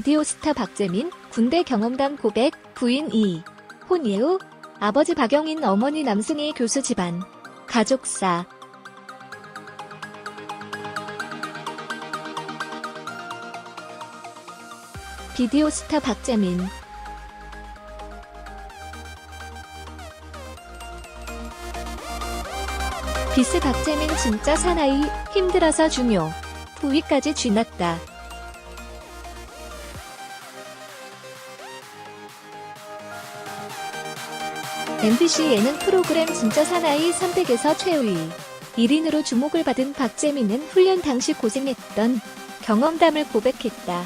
비디오 스타 박재민, 군대 경험담 고백, 부인 이. 혼이후, 아버지 박영인, 어머니 남승희 교수 집안, 가족사. 비디오 스타 박재민. 비스 박재민 진짜 사나이, 힘들어서 중요. 부위까지 쥐났다. MBC 예능 프로그램 진짜 사나이 300에서 최우위 1인으로 주목을 받은 박재민은 훈련 당시 고생했던 경험담을 고백했다.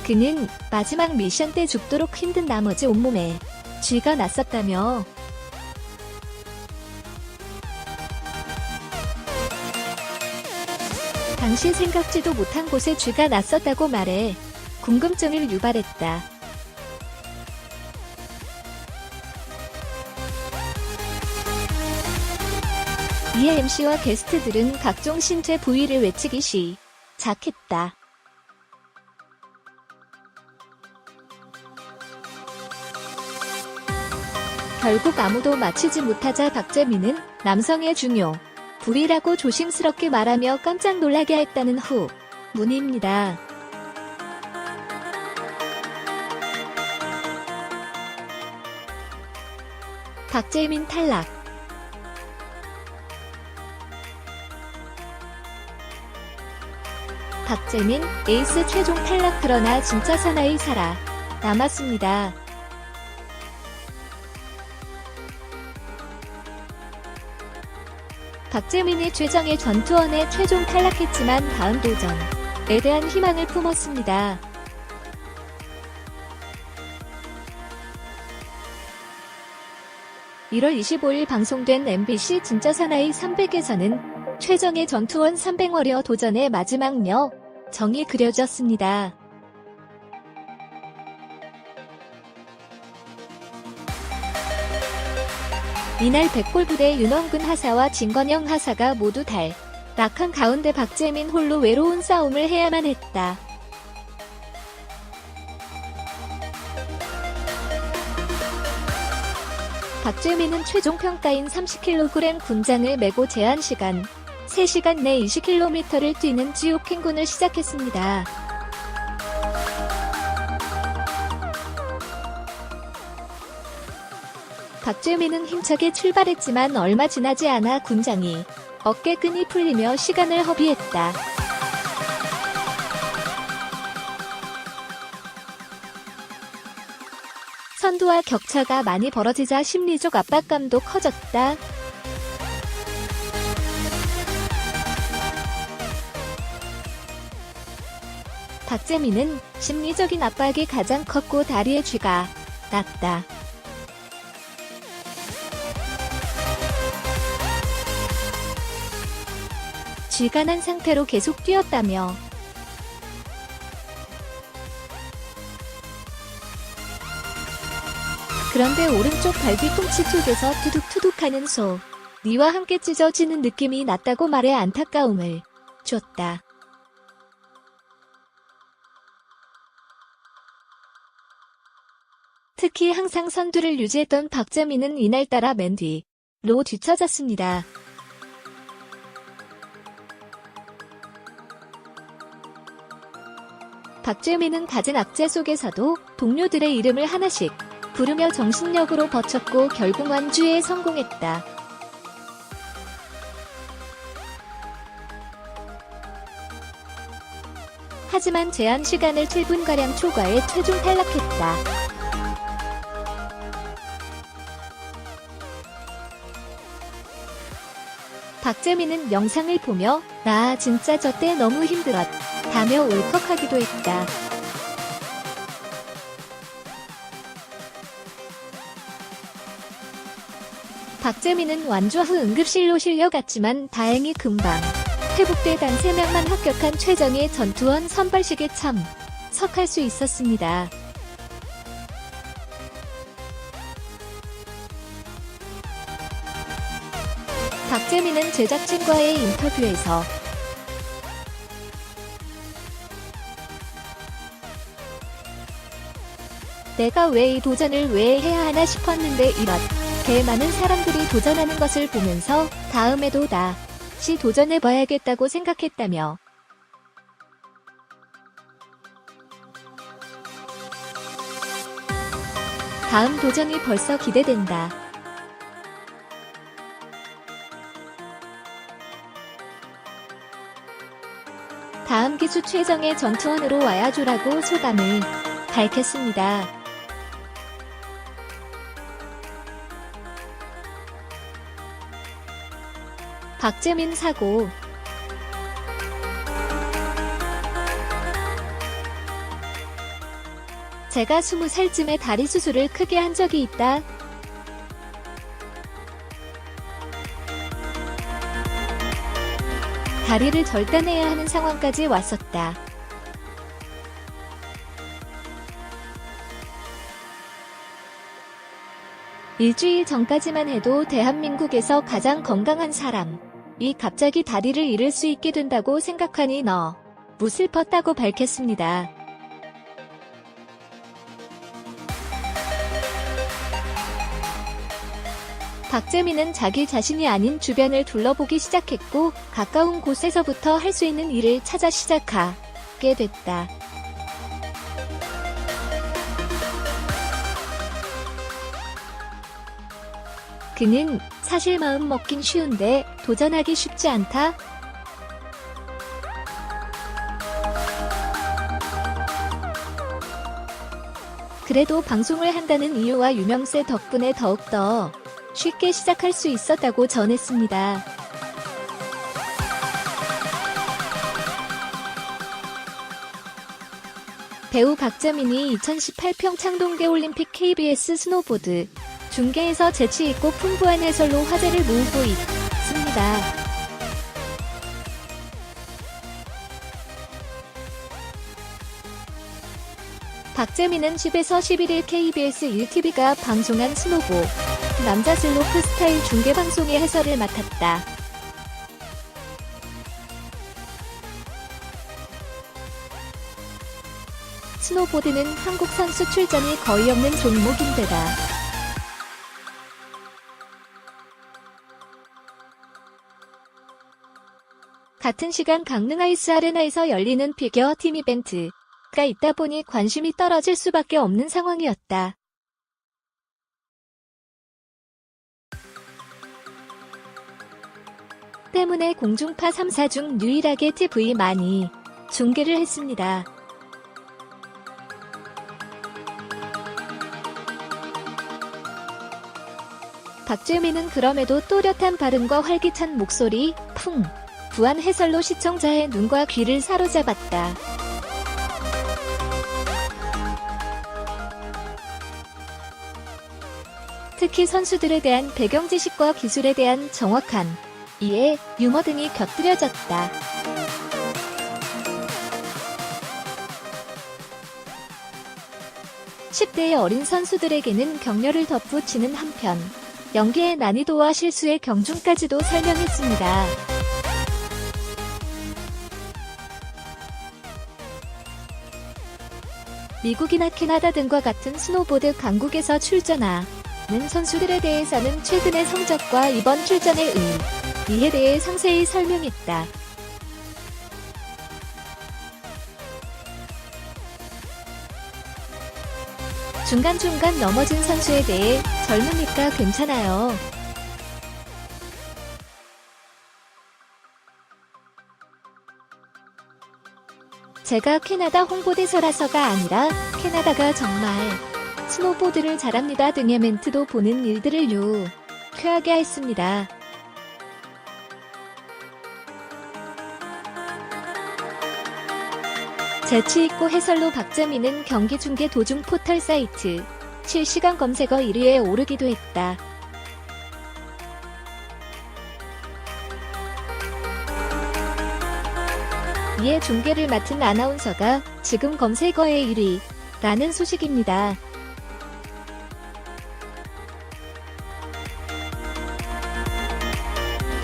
그는 마지막 미션 때 죽도록 힘든 나머지 온몸에 쥐가 났었다며 당시 생각지도 못한 곳에 쥐가 났었다고 말해 궁금증을 유발했다. 이에 MC와 게스트들은 각종 신체 부위를 외치기 시작했다. 결국 아무도 맞히지 못하자 박재민은 남성의 중요 부위라고 조심스럽게 말하며 깜짝 놀라게 했다는 후 문입니다. 박재민 탈락. 박재민 에이스 최종 탈락. 그러나 진짜 사나이 살아 남았습니다. 박재민이 최정예 전투원에 최종 탈락했지만 다음 도전에 대한 희망을 품었습니다. (1월 25일) 방송된 MBC 진짜 사나이 300에서는 최정예 전투원 300워리어 도전의 마지막 여정이 그려졌습니다. 이날 백골부대 윤원근 하사와 진건영 하사가 모두 탈락한 가운데 박재민 홀로 외로운 싸움을 해야만 했다. 박재민은 최종 평가인 30kg 군장을 메고 제한시간 3시간 내 20km를 뛰는 지옥 행군을 시작했습니다. 박재민은 힘차게 출발했지만 얼마 지나지 않아 군장이 어깨끈이 풀리며 시간을 허비했다. 선두와 격차가 많이 벌어지자 심리적 압박감도 커졌다. 박재민은 심리적인 압박이 가장 컸고 다리에 쥐가 났다. 쥐가 난 상태로 계속 뛰었다며 그런데 오른쪽 발 뒤꿈치 쪽에서 투둑투둑하는 소리와 함께 찢어지는 느낌이 났다고 말해 안타까움을 줬다. 특히 항상 선두를 유지했던 박재민은 이날따라 맨 뒤로 뒤처졌습니다. 박재민은 갖은 악재 속에서도 동료들의 이름을 하나씩 부르며 정신력으로 버텼고 결국 완주에 성공했다. 하지만 제한 시간을 7분가량 초과해 최종 탈락했다. 박재민은 영상을 보며 나 진짜 저 때 너무 힘들었다며 울컥하기도 했다. 박재민은 완주 후 응급실로 실려갔지만 다행히 금방 회복돼 단 3명만 합격한 최정예 전투원 선발식에 참석할 수 있었습니다. 박재민은 제작진과의 인터뷰에서 내가 왜 이 도전을 왜 해야 하나 싶었는데 이렇게 많은 사람들이 도전하는 것을 보면서 다음에도 다시 도전해봐야겠다고 생각했다며 다음 도전이 벌써 기대된다. 다음 기수 최정의 전투원으로 와야죠라고 소감을 밝혔습니다. 박재민 사고. 제가 20살쯤에 다리 수술을 크게 한 적이 있다. 다리를 절단해야 하는 상황까지 왔었다. 일주일 전까지만 해도 대한민국에서 가장 건강한 사람이 갑자기 다리를 잃을 수 있게 된다고 생각하니 너무 슬펐다고 밝혔습니다. 박재민은 자기 자신이 아닌 주변을 둘러보기 시작했고 가까운 곳에서부터 할 수 있는 일을 찾아 시작하게 됐다. 그는 사실 마음 먹긴 쉬운데 도전하기 쉽지 않다. 그래도 방송을 한다는 이유와 유명세 덕분에 더욱더 쉽게 시작할 수 있었다고 전했습니다. 배우 박재민이 2018 평창 동계올림픽 KBS 스노보드 중계에서 재치있고 풍부한 해설로 화제를 모으고 있습니다. 박재민은 10에서 11일 KBS 1TV가 방송한 스노보 남자 슬로프 스타일 중계 방송의 해설을 맡았다. 스노보드는 한국 선수 출전이 거의 없는 종목인데다 같은 시간 강릉 아이스 아레나에서 열리는 피겨 팀 이벤트가 있다 보니 관심이 떨어질 수밖에 없는 상황이었다. 때문에 공중파 3사 중 유일하게 TV만이 중계를 했습니다. 박재민은 그럼에도 또렷한 발음과 활기찬 목소리, 풍부한 해설로 시청자의 눈과 귀를 사로잡았다. 특히 선수들에 대한 배경 지식과 기술에 대한 정확한 이해, 유머 등이 곁들여졌다. (10대의) 어린 선수들에게는 격려를 덧붙이는 한편 연기의 난이도와 실수의 경중까지도 설명했습니다. 미국이나 캐나다 등과 같은 스노보드 강국에서 출전하는 선수들에 대해서는 최근의 성적과 이번 출전의 의미에 대해 상세히 설명했다. 중간중간 넘어진 선수에 대해 젊으니까 괜찮아요. 제가 캐나다 홍보대사라서가 아니라 캐나다가 정말 스노보드를 잘합니다 등의 멘트도 보는 일들을 유쾌하게 했습니다. 재치있고 해설로 박재민은 경기 중계 도중 포털 사이트 실시간 검색어 1위에 오르기도 했다. 이에 중계를 맡은 아나운서가 지금 검색어의 1위라는 소식입니다.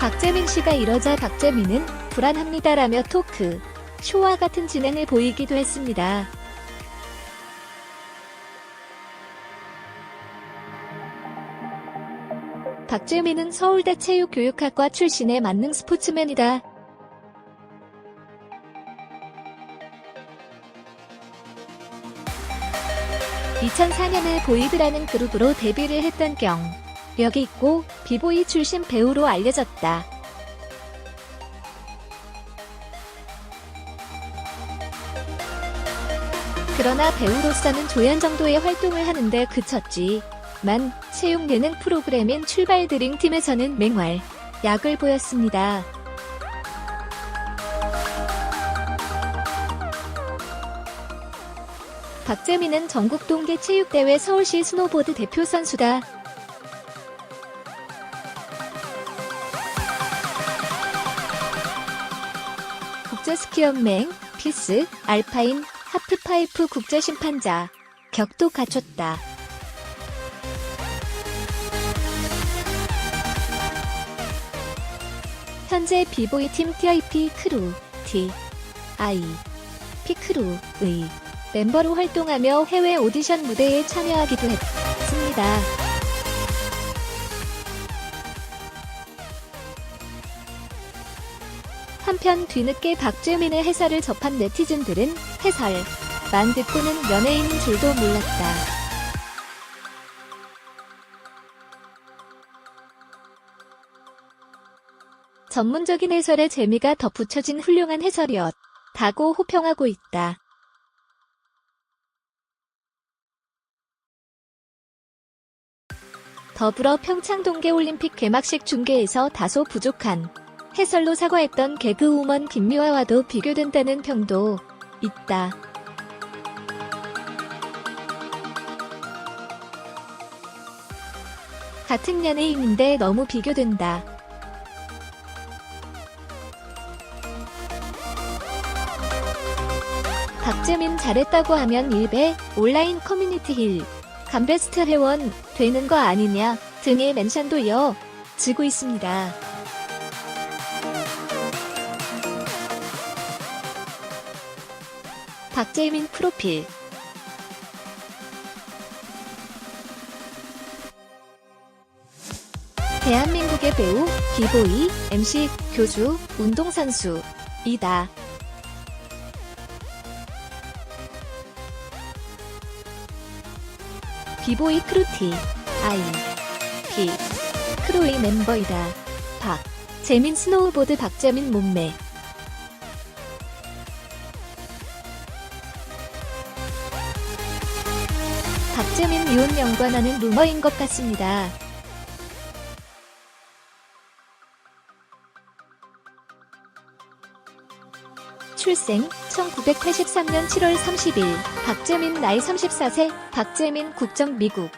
박재민 씨가 이러자 박재민은 불안합니다라며 토크 쇼와 같은 진행을 보이기도 했습니다. 박재민은 서울대 체육교육학과 출신의 만능 스포츠맨이다. 2004년에 보이드라는 그룹으로 데뷔를 했던 경력이 있고 비보이 출신 배우로 알려졌다. 그러나 배우로서는 조연 정도의 활동을 하는데 그쳤지만 체육 예능 프로그램인 출발 드림팀에서는 맹활약을 보였습니다. 박재민은 전국 동계 체육대회 서울시 스노보드 대표 선수다. 국제스키연맹, 피스, 알파인, 하프파이프 국제심판자 격도 갖췄다. 현재 비보이 팀 TIP 크루, TIP 크루의 멤버로 활동하며 해외 오디션 무대에 참여하기도 했습니다. 한편 뒤늦게 박재민의 해설을 접한 네티즌들은 해설만 듣고는 연예인인 줄도 몰랐다. 전문적인 해설에 재미가 덧붙여진 훌륭한 해설이었다고 호평하고 있다. 더불어 평창 동계올림픽 개막식 중계에서 다소 부족한 해설로 사과했던 개그우먼 김미화와도 비교된다는 평도 있다. 같은 연예인인데 너무 비교된다. 박재민 잘했다고 하면 일베 온라인 커뮤니티 힐 감베스트 회원 되는 거 아니냐 등의 멘션도 이어지고 있습니다. 박재민 프로필 대한민국의 배우, 비보이, MC, 교주, 운동선수이다. 비보이 크루 TIP 크루의 멤버이다. 박재민 스노우보드 박재민 몸매 박재민 이혼 연관하는 루머인 것 같습니다. 출생 1983년 7월 30일 박재민 나이 34세 박재민 국적 미국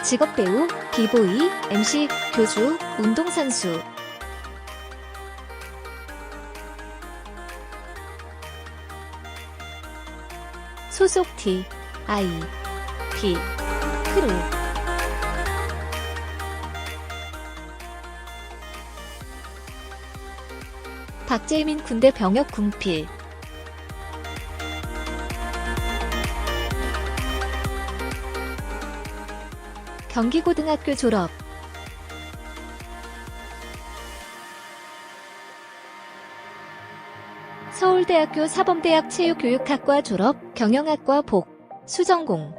직업 배우, 비보이, MC, 교주, 운동선수 소속 TIP 크루 박재민 군대 병역 군필 경기고등학교 졸업 서울대학교 사범대학 체육교육학과 졸업 경영학과 복수 전공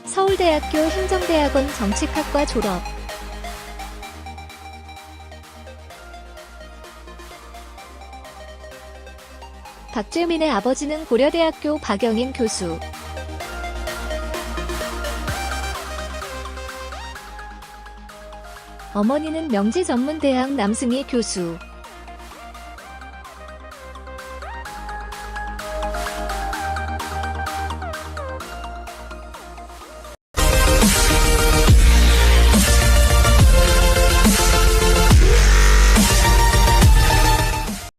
서울대학교 행정대학원 정책학과 졸업 박재민의 아버지는 고려대학교 박영인 교수 어머니는 명지전문대학 남승희 교수